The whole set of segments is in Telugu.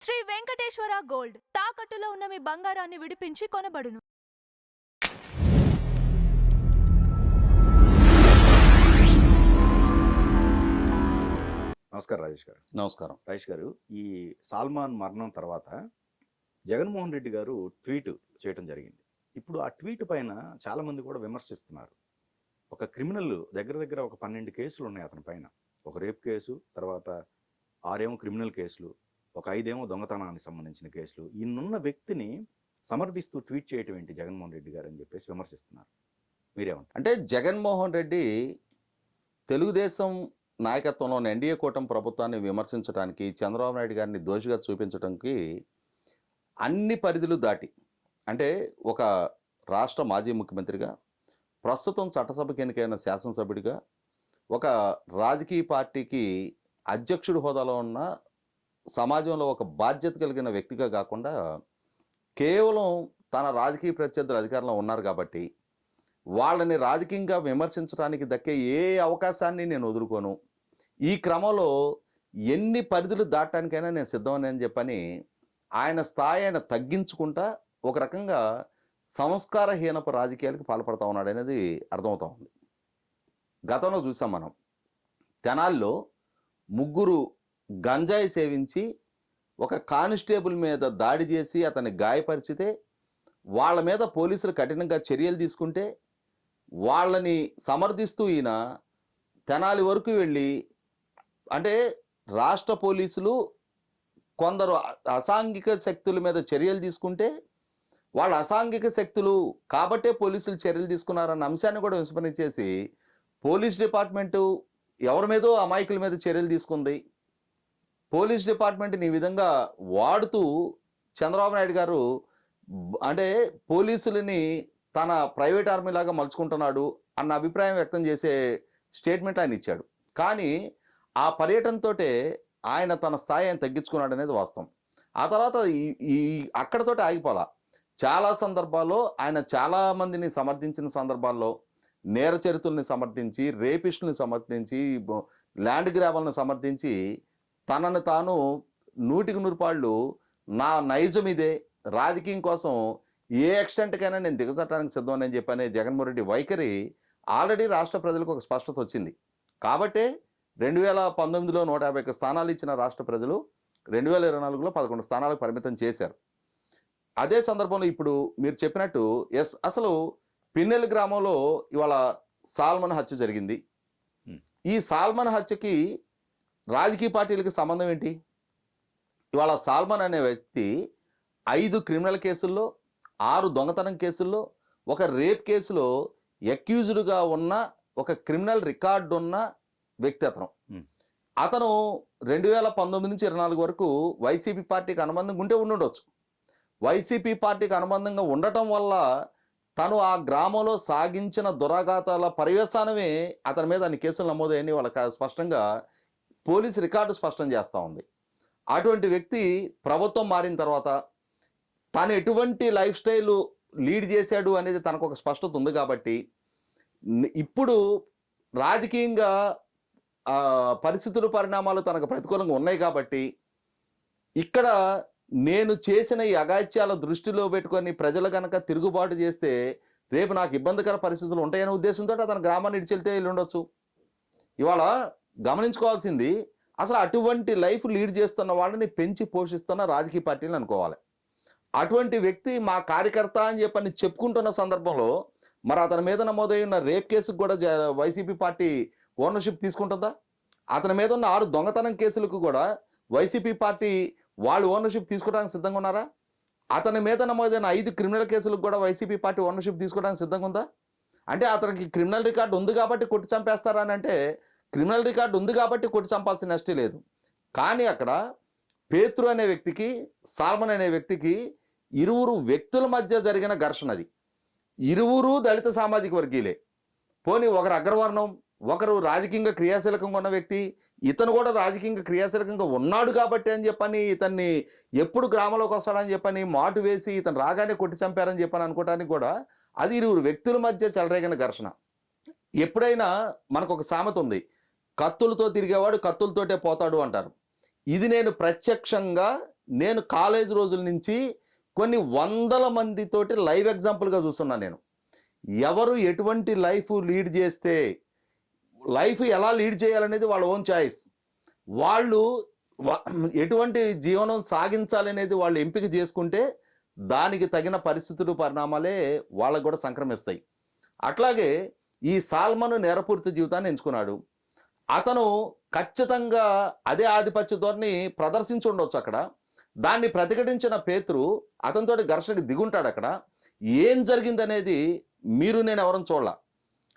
శ్రీ వెంకటేశ్వర గోల్డ్ తాకట్టులో ఉన్న మీ బంగారాన్ని విడిపించి కొనబడును. నమస్కారం రాజేష్ గారు. నమస్కారం. రాజేష్ గారు, ఈ సాల్మాన్ మరణం తర్వాత జగన్మోహన్ రెడ్డి గారు ట్వీట్ చేయడం జరిగింది. ఇప్పుడు ఆ ట్వీట్ పైన చాలా మంది కూడా విమర్శిస్తున్నారు. ఒక క్రిమినల్ దగ్గర ఒక 12 కేసులు ఉన్నాయి అతని పైన. ఒక రేప్ కేసు, తర్వాత 6 ఏమో క్రిమినల్ కేసులు, ఒక 5 ఏమో దొంగతనానికి సంబంధించిన కేసులు. ఈయనున్న వ్యక్తిని సమర్థిస్తూ ట్వీట్ చేయటం ఏంటి జగన్మోహన్ రెడ్డి గారు అని చెప్పేసి విమర్శిస్తున్నారు. మీరేమంటారు? అంటే జగన్మోహన్ రెడ్డి తెలుగుదేశం నాయకత్వంలోని ఎన్డీఏ కూటమి ప్రభుత్వాన్ని విమర్శించడానికి, చంద్రబాబు నాయుడు గారిని దోషిగా చూపించడానికి అన్ని పరిధులు దాటి, అంటే ఒక రాష్ట్ర మాజీ ముఖ్యమంత్రిగా, ప్రస్తుతం చట్టసభకి ఎన్నికైన శాసనసభ్యుడిగా, ఒక రాజకీయ పార్టీకి అధ్యక్షుడి హోదాలో ఉన్న సమాజంలో ఒక బాధ్యత కలిగిన వ్యక్తిగా కాకుండా కేవలం తన రాజకీయ ప్రత్యర్థులు అధికారంలో ఉన్నారు కాబట్టి వాళ్ళని రాజకీయంగా విమర్శించడానికి దక్కే ఏ అవకాశాన్ని నేను వదులుకోను, ఈ క్రమంలో ఎన్ని పరిధులు దాటడానికైనా నేను సిద్ధమని చెప్పని ఆయన స్థాయి ఆయన తగ్గించుకుంటా ఒక రకంగా సంస్కారహీనపు రాజకీయాలకు పాల్పడతా ఉన్నాడు అనేది అర్థమవుతా ఉంది. గతంలో చూసాం మనం, తెనాల్లో 3 గంజాయి సేవించి ఒక కానిస్టేబుల్ మీద దాడి చేసి అతన్ని గాయపరిచితే వాళ్ళ మీద పోలీసులు కఠినంగా చర్యలు తీసుకుంటే వాళ్ళని సమర్థిస్తూ ఈయన తెనాలి వరకు వెళ్ళి, అంటే రాష్ట్ర పోలీసులు కొందరు అసాంఘిక శక్తుల మీద చర్యలు తీసుకుంటే వాళ్ళ అసాంఘిక శక్తులు కాబట్టే పోలీసులు చర్యలు తీసుకున్నారన్న అంశాన్ని కూడా విస్మరించేసి పోలీస్ డిపార్ట్మెంటు ఎవరి మీదో అమాయకుల మీద చర్యలు తీసుకుంది. పోలీస్ డిపార్ట్మెంట్ని ఈ విధంగా వాడుతూ చంద్రబాబు నాయుడు గారు అంటే పోలీసులని తన ప్రైవేట్ ఆర్మీ లాగా మలుచుకుంటున్నాడు అన్న అభిప్రాయం వ్యక్తం చేసే స్టేట్మెంట్ ఆయన ఇచ్చాడు. కానీ ఆ పర్యటనతో ఆయన తన స్థాయి ఆయన తగ్గించుకున్నాడు అనేది వాస్తవం. ఆ తర్వాత ఈ అక్కడతోటి ఆగిపోలా. చాలా సందర్భాల్లో ఆయన చాలామందిని సమర్థించిన సందర్భాల్లో నేర చరిత్రల్ని సమర్థించి, రేపిస్టుల్ని సమర్థించి, ల్యాండ్ గ్రాబల్ని సమర్థించి తనను తాను 100కి 100 నా నైజం ఇదే, రాజకీయం కోసం ఏ ఎక్స్టెంట్కైనా నేను దిగజట్టడానికి సిద్ధం అని చెప్పనే జగన్మోహన్ రెడ్డి వైఖరి ఆల్రెడీ రాష్ట్ర ప్రజలకు ఒక స్పష్టత వచ్చింది. కాబట్టే 2019లో 151 స్థానాలు ఇచ్చిన రాష్ట్ర ప్రజలు 2024లో 11 స్థానాలకు పరిమితం చేశారు. అదే సందర్భంలో ఇప్పుడు మీరు చెప్పినట్టు అసలు పిన్నెల్లి గ్రామంలో ఇవాళ సాల్మన్ హత్య జరిగింది. ఈ సాల్మన్ హత్యకి రాజకీయ పార్టీలకి సంబంధం ఏంటి? ఇవాళ సాల్మన్ అనే వ్యక్తి 5 క్రిమినల్ కేసుల్లో, 6 దొంగతనం కేసుల్లో, ఒక రేప్ కేసులో అక్యూజ్డ్గా ఉన్న ఒక క్రిమినల్ రికార్డు ఉన్న వ్యక్తి అతను 2019 నుంచి 24 వరకు వైసీపీ పార్టీకి అనుబంధంగా ఉండొచ్చు. వైసీపీ పార్టీకి అనుబంధంగా ఉండటం వల్ల తను ఆ గ్రామంలో సాగించిన దురాఘాతాల పర్యవసానమే అతని మీద అన్ని కేసులు నమోదయ్యని వాళ్ళకి స్పష్టంగా పోలీసు రికార్డు స్పష్టం చేస్తూ ఉంది. అటువంటి వ్యక్తి ప్రభుత్వం మారిన తర్వాత తను ఎటువంటి లైఫ్ స్టైల్ లీడ్ చేశాడు అనేది తనకు ఒక స్పష్టత ఉంది. కాబట్టి ఇప్పుడు రాజకీయంగా పరిస్థితులు, పరిణామాలు తనకు ప్రతికూలంగా ఉన్నాయి కాబట్టి ఇక్కడ నేను చేసిన ఈ అగాత్యాల దృష్టిలో పెట్టుకొని ప్రజలు కనుక తిరుగుబాటు చేస్తే రేపు నాకు ఇబ్బందికర పరిస్థితులు ఉంటాయనే ఉద్దేశంతో అతను గ్రామాన్ని ఇడిచెళ్తే వెళ్ళి ఉండొచ్చు. ఇవాళ గమనించుకోవాల్సింది, అసలు అటువంటి లైఫ్ లీడ్ చేస్తున్న వాళ్ళని పెంచి పోషిస్తున్న రాజకీయ పార్టీలు అనుకోవాలి. అటువంటి వ్యక్తి మా కార్యకర్త అని చెప్పని చెప్పుకుంటున్న సందర్భంలో మరి అతని మీద నమోదై ఉన్న రేప్ కేసుకు కూడా వైసీపీ పార్టీ ఓనర్షిప్ తీసుకుంటుందా? అతని మీద ఉన్న 6 దొంగతనం కేసులకు కూడా వైసీపీ పార్టీ వాళ్ళు ఓనర్షిప్ తీసుకోవడానికి సిద్ధంగా ఉన్నారా? అతని మీద నమోదైన 5 క్రిమినల్ కేసులకు కూడా వైసీపీ పార్టీ ఓనర్షిప్ తీసుకోవడానికి సిద్ధంగా ఉందా? అంటే అతనికి క్రిమినల్ రికార్డు ఉంది కాబట్టి కొట్టి చంపేస్తారా అని అంటే, క్రిమినల్ రికార్డు ఉంది కాబట్టి కొట్టి చంపాల్సిన నష్టం లేదు. కానీ అక్కడ పేతురు అనే వ్యక్తికి, సాల్మన్ అనే వ్యక్తికి ఇరువురు వ్యక్తుల మధ్య జరిగిన ఘర్షణ. అది ఇరువురు దళిత సామాజిక వర్గీయులే. పోనీ ఒకరు అగ్రవర్ణం, ఒకరు రాజకీయంగా క్రియాశీలకంగా ఉన్న వ్యక్తి, ఇతను కూడా రాజకీయంగా క్రియాశీలకంగా ఉన్నాడు కాబట్టి అని చెప్పని ఇతన్ని ఎప్పుడు గ్రామంలోకి వస్తాడని చెప్పని మాటు వేసి ఇతను రాగానే కొట్టి చంపారని చెప్పని అనుకోవటానికి కూడా అది ఇరువురు వ్యక్తుల మధ్య చెలరేగిన ఘర్షణ. ఎప్పుడైనా మనకు ఒక సామెత ఉంది, కత్తులతో తిరిగేవాడు కత్తులతోటే పోతాడు అంటారు. ఇది నేను ప్రత్యక్షంగా నేను కాలేజ్ రోజుల నుంచి కొన్ని వందల మందితోటి లైవ్ ఎగ్జాంపుల్గా చూస్తున్నాను నేను. ఎవరు ఎటువంటి లైఫ్ లీడ్ చేస్తే లైఫ్ ఎలా లీడ్ చేయాలనేది వాళ్ళ ఓన్ చాయిస్. వాళ్ళు ఎటువంటి జీవనం సాగించాలనేది వాళ్ళు ఎంపిక చేసుకుంటే దానికి తగిన పరిస్థితులు పరిణామాలే వాళ్ళకు కూడా సంక్రమిస్తాయి. అట్లాగే ఈ సాల్మన్ నేరపూరిత జీవితాన్ని ఎంచుకున్నాడు. అతను ఖచ్చితంగా అదే ఆధిపత్య ధోరణి ప్రదర్శించి ఉండొచ్చు అక్కడ. దాన్ని ప్రతిఘటించిన పేతురు అతనితో ఘర్షణకు దిగుంటాడు. అక్కడ ఏం జరిగిందనేది మీరు నేను ఎవరని చూడాల.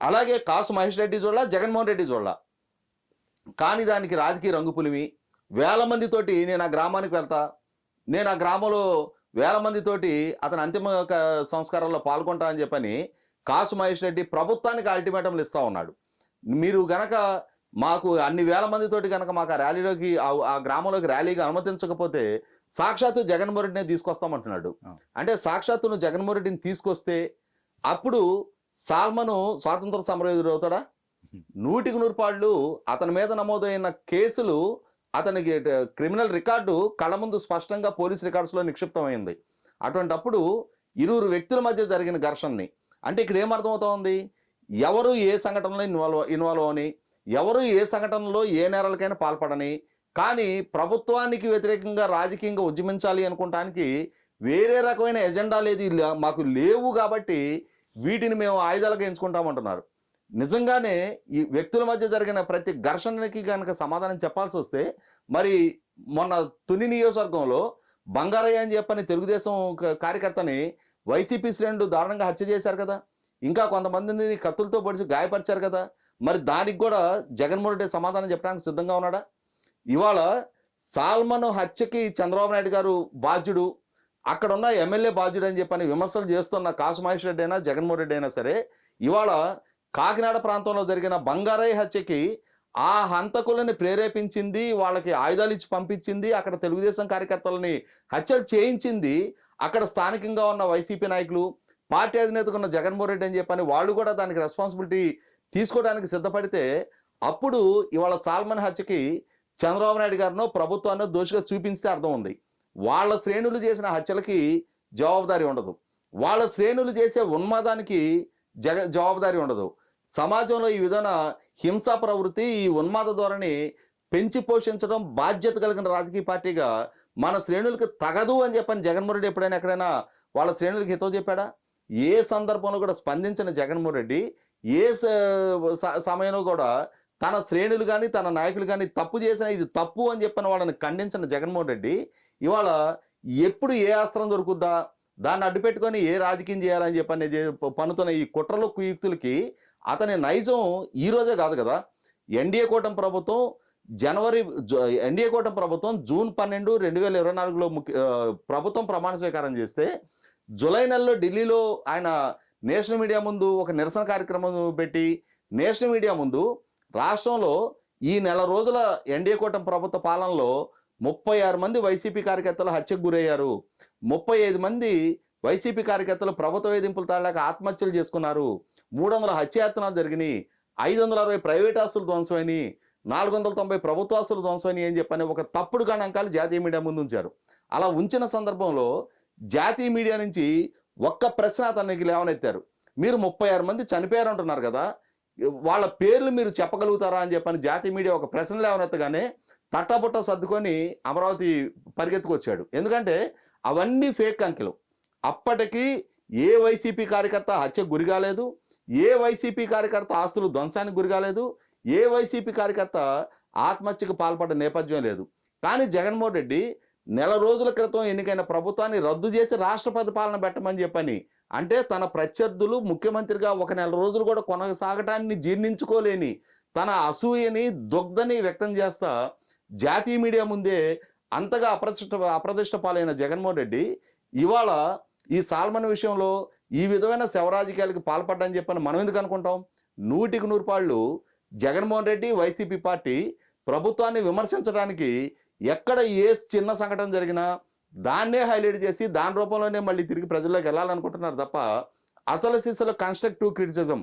అలాగే కాసు మహేష్ రెడ్డి చూడాల, జగన్మోహన్ రెడ్డి చూడాల. కానీ దానికి రాజకీయ రంగు పులిమి వేల మందితోటి నేను ఆ గ్రామానికి వెళ్తా, నేను ఆ గ్రామంలో వేల మందితోటి అతని అంతిమ సంస్కారాల్లో పాల్గొంటా అని చెప్పని కాసు మహేష్ రెడ్డి ప్రభుత్వానికి అల్టిమేటంలు ఇస్తూ ఉన్నాడు. మీరు గనక మాకు అన్ని వేల మందితోటి కనుక మాకు ఆ ర్యాలీలోకి ఆ గ్రామంలోకి ర్యాలీగా అనుమతించకపోతే సాక్షాత్తు జగన్మోహన్ రెడ్డిని తీసుకొస్తామంటున్నాడు. అంటే సాక్షాత్తు నువ్వు జగన్మోహన్ రెడ్డిని తీసుకొస్తే అప్పుడు సాల్మను స్వాతంత్ర సమరయోధుడు అవుతాడా? 100% అతని మీద నమోదైన కేసులు, అతనికి క్రిమినల్ రికార్డు కళ్ళ ముందు స్పష్టంగా పోలీస్ రికార్డ్స్లో నిక్షిప్తమైంది. అటువంటప్పుడు ఇరువురు వ్యక్తుల మధ్య జరిగిన ఘర్షణని అంటే ఇక్కడ ఏమర్థమవుతోంది? ఎవరు ఏ సంఘటనలో ఇన్వాల్వ్ అని, ఎవరు ఏ సంఘటనలో ఏ నేరాలకైనా పాల్పడని, కానీ ప్రభుత్వానికి వ్యతిరేకంగా రాజకీయంగా ఉద్యమించాలి అనుకోవటానికి వేరే రకమైన ఎజెండా లేదు, మాకు లేవు కాబట్టి వీటిని మేము ఆయుధాలుగా ఎంచుకుంటామంటున్నారు. నిజంగానే ఈ వ్యక్తుల మధ్య జరిగిన ప్రతి ఘర్షణకి కనుక సమాధానం చెప్పాల్సి వస్తే మరి మొన్న తుని నియోజకవర్గంలో బంగారయ్య అని చెప్పని తెలుగుదేశం కార్యకర్తని వైసీపీ శ్రేణులు దారుణంగా హత్య చేశారు కదా, ఇంకా కొంతమందిని కత్తులతో పొడిచి గాయపరిచారు కదా. మరి దానికి కూడా జగన్మోహన్ రెడ్డి సమాధానం చెప్పడానికి సిద్ధంగా ఉన్నాడా? ఇవాళ సాల్మన్ హత్యకి చంద్రబాబు నాయుడు గారు బాధ్యుడు, అక్కడ ఉన్న ఎమ్మెల్యే బాధ్యుడు అని చెప్పని విమర్శలు చేస్తున్న కాసు మహేష్ రెడ్డి అయినా జగన్మోహన్ రెడ్డి అయినా సరే, ఇవాళ కాకినాడ ప్రాంతంలో జరిగిన బంగారయ్య హత్యకి ఆ హంతకులని ప్రేరేపించింది, వాళ్ళకి ఆయుధాలు ఇచ్చి పంపించింది, అక్కడ తెలుగుదేశం కార్యకర్తలని హత్యలు చేయించింది అక్కడ స్థానికంగా ఉన్న వైసీపీ నాయకులు, పార్టీ అధినేతగా ఉన్న జగన్మోహన్ రెడ్డి అని చెప్పని వాళ్ళు కూడా దానికి రెస్పాన్సిబిలిటీ తీసుకోవడానికి సిద్ధపడితే అప్పుడు ఇవాళ సాల్మన్ హత్యకి చంద్రబాబు నాయుడు గారినో ప్రభుత్వాన్ని దోషిగా చూపించితే అర్థం ఉంది. వాళ్ళ శ్రేణులు చేసిన హత్యలకి జవాబుదారీ ఉండదు, వాళ్ళ శ్రేణులు చేసే ఉన్మాదానికి జవాబుదారీ ఉండదు. సమాజంలో ఈ విధంగా హింసా ప్రవృత్తి, ఈ ఉన్మాద ధోరణి పెంచి పోషించడం బాధ్యత కలిగిన రాజకీయ పార్టీగా మన శ్రేణులకు తగదు అని చెప్పని జగన్మోహన్ రెడ్డి ఎప్పుడైనా ఎక్కడైనా వాళ్ళ శ్రేణులకు హితవు చెప్పాడా? ఏ సందర్భంలో కూడా స్పందించిన జగన్మోహన్ రెడ్డి ఏ సమయంలో కూడా తన శ్రేణులు కానీ తన నాయకులు కానీ తప్పు చేసిన ఇది తప్పు అని చెప్పిన వాళ్ళని ఖండించిన జగన్మోహన్ రెడ్డి ఇవాళ ఎప్పుడు ఏ అస్త్రం దొరుకుద్దా దాన్ని అడ్డుపెట్టుకొని ఏ రాజకీయం చేయాలని చెప్పని పన్నుతున్న ఈ కుట్రలు కుయుక్తులకి అతని నైజం ఈ రోజే కాదు కదా. ఎన్డీఏ కూటమి ప్రభుత్వం జూన్ 12, 2024లో ప్రభుత్వం ప్రమాణ స్వీకారం చేస్తే జూలై నెలలో ఢిల్లీలో ఆయన నేషనల్ మీడియా ముందు ఒక నిరసన కార్యక్రమం పెట్టి నేషనల్ మీడియా ముందు రాష్ట్రంలో ఈ నెల రోజుల ఎన్డీఏ కూటమి ప్రభుత్వ పాలనలో 36 మంది వైసీపీ కార్యకర్తలు హత్యకు గురయ్యారు, 35 మంది వైసీపీ కార్యకర్తలు ప్రభుత్వ వేధింపులు తాళాక ఆత్మహత్యలు చేసుకున్నారు, 300 హత్యాయత్నాలు జరిగినాయి, 560 ప్రైవేట్ ఆస్తులు ధ్వంసమైనవి, 490 ప్రభుత్వ ఆస్తులు ధ్వంసమైనవి అని చెప్పని ఒక తప్పుడు గణాంకాలు జాతీయ మీడియా ముందు ఉంచారు. అలా ఉంచిన సందర్భంలో జాతీయ మీడియా నుంచి ఒక్క ప్రశ్న అతనికి లేవనెత్తారు. మీరు 36 మంది చనిపోయారు అంటున్నారు కదా, వాళ్ళ పేర్లు మీరు చెప్పగలుగుతారా అని చెప్పని జాతీయ మీడియా ఒక ప్రశ్న లేవనెత్తగానే తట్టబుట్ట సర్దుకొని అమరావతి పరిగెత్తుకొచ్చాడు. ఎందుకంటే అవన్నీ ఫేక్ అంకెలు. అప్పటికి ఏ వైసీపీ కార్యకర్త హత్యకు గురి కాలేదు, ఏ వైసీపీ కార్యకర్త ఆస్తులు ధ్వంసానికి గురి కాలేదు, ఏ వైసీపీ కార్యకర్త ఆత్మహత్యకు పాల్పడ్డ నేపథ్యం లేదు. కానీ జగన్మోహన్ రెడ్డి నెల రోజుల క్రితం ఎన్నికైన ప్రభుత్వాన్ని రద్దు చేసి రాష్ట్రపతి పాలన పెట్టమని చెప్పని, అంటే తన ప్రత్యర్థులు ముఖ్యమంత్రిగా ఒక నెల రోజులు కూడా కొనసాగటాన్ని జీర్ణించుకోలేని తన అసూయని దుగ్ధని వ్యక్తం చేస్తా జాతీయ మీడియా ముందే అంతగా అప్రదిష్ట పాలైన జగన్మోహన్ రెడ్డి ఇవాళ ఈ సాల్మన్ విషయంలో ఈ విధమైన శవరాజకీయాలకు పాల్పడ్డని చెప్పని మనం ఎందుకు అనుకుంటాం? 100% జగన్మోహన్ రెడ్డి వైసీపీ పార్టీ ప్రభుత్వాన్ని విమర్శించడానికి ఎక్కడ ఏ చిన్న సంఘటన జరిగినా దాన్నే హైలైట్ చేసి దాని రూపంలోనే మళ్ళీ తిరిగి ప్రజల్లోకి వెళ్ళాలనుకుంటున్నారు తప్ప అసలు సిసలు కన్స్ట్రక్టివ్ క్రిటిసిజం,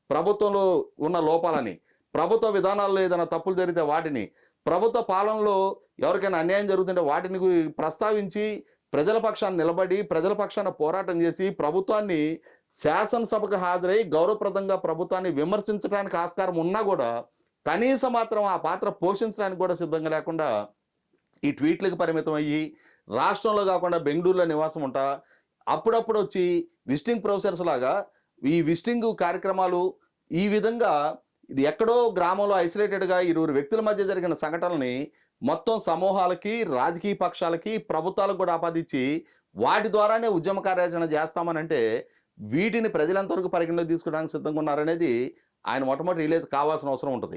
ప్రభుత్వంలో ఉన్న లోపాలని, ప్రభుత్వ విధానాల్లో ఏదైనా తప్పులు జరిగితే వాటిని, ప్రభుత్వ పాలనలో ఎవరికైనా అన్యాయం జరుగుతుంటే వాటిని ప్రస్తావించి ప్రజల పక్షాన్ని నిలబడి ప్రజల పక్షాన పోరాటం చేసి ప్రభుత్వాన్ని శాసనసభకు హాజరై గౌరవప్రదంగా ప్రభుత్వాన్ని విమర్శించడానికి ఆస్కారం ఉన్నా కూడా కనీసం మాత్రం ఆ పాత్ర పోషించడానికి కూడా సిద్ధంగా లేకుండా ఈ ట్వీట్లకు పరిమితం అయ్యి రాష్ట్రంలో కాకుండా బెంగళూరులో నివాసం ఉంటా అప్పుడప్పుడు వచ్చి విజిటింగ్ ప్రొఫెసర్స్ లాగా ఈ విజిటింగ్ కార్యక్రమాలు ఈ విధంగా ఇది ఎక్కడో గ్రామంలో ఐసోలేటెడ్గా ఇరువురు వ్యక్తుల మధ్య జరిగిన సంఘటనల్ని మొత్తం సమూహాలకి రాజకీయ పక్షాలకి ప్రభుత్వాలకు కూడా ఆపాదించి వాటి ద్వారానే ఉద్యమ కార్యాచరణ చేస్తామనంటే వీటిని ప్రజలంతవరకు పరిగణలోకి తీసుకోవడానికి సిద్ధంగా ఉన్నారనేది ఆయన మొట్టమొదటి రిలీజ్ కావాల్సిన అవసరం ఉంటుంది.